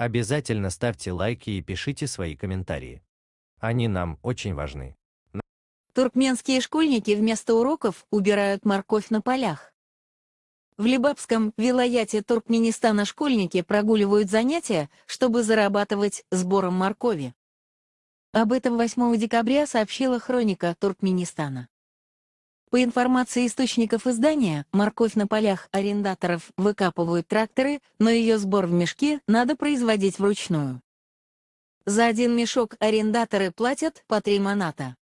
Обязательно ставьте лайки и пишите свои комментарии. Они нам очень важны. Туркменские школьники вместо уроков убирают морковь на полях. В Либабском вилаяте Туркменистана школьники прогуливают занятия, чтобы зарабатывать сбором моркови. Об этом 8 декабря сообщила хроника Туркменистана. По информации источников издания, морковь на полях арендаторов выкапывают тракторы, но ее сбор в мешки надо производить вручную. За один мешок арендаторы платят по 3 маната.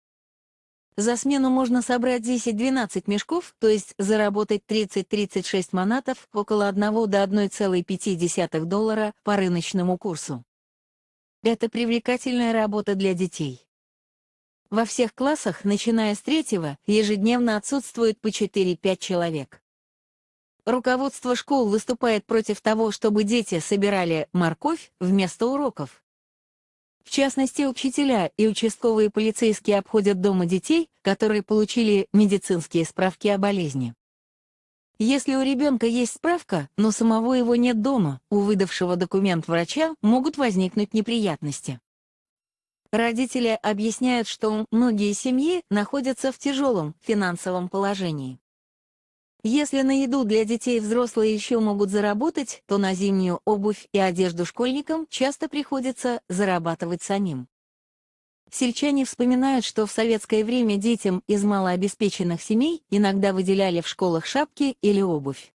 За смену можно собрать 10-12 мешков, то есть заработать 30-36 манатов, около 1 до 1,5 доллара по рыночному курсу. Это привлекательная работа для детей. Во всех классах, начиная с 3-го, ежедневно отсутствует по 4-5 человек. Руководство школ выступает против того, чтобы дети собирали морковь вместо уроков. В частности, учителя и участковые полицейские обходят дома детей, которые получили медицинские справки о болезни. Если у ребенка есть справка, но самого его нет дома, у выдавшего документ врача могут возникнуть неприятности. Родители объясняют, что многие семьи находятся в тяжелом финансовом положении. Если на еду для детей взрослые еще могут заработать, то на зимнюю обувь и одежду школьникам часто приходится зарабатывать самим. Сельчане вспоминают, что в советское время детям из малообеспеченных семей иногда выделяли в школах шапки или обувь.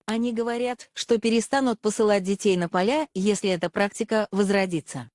Они говорят, что перестанут посылать детей на поля, если эта практика возродится.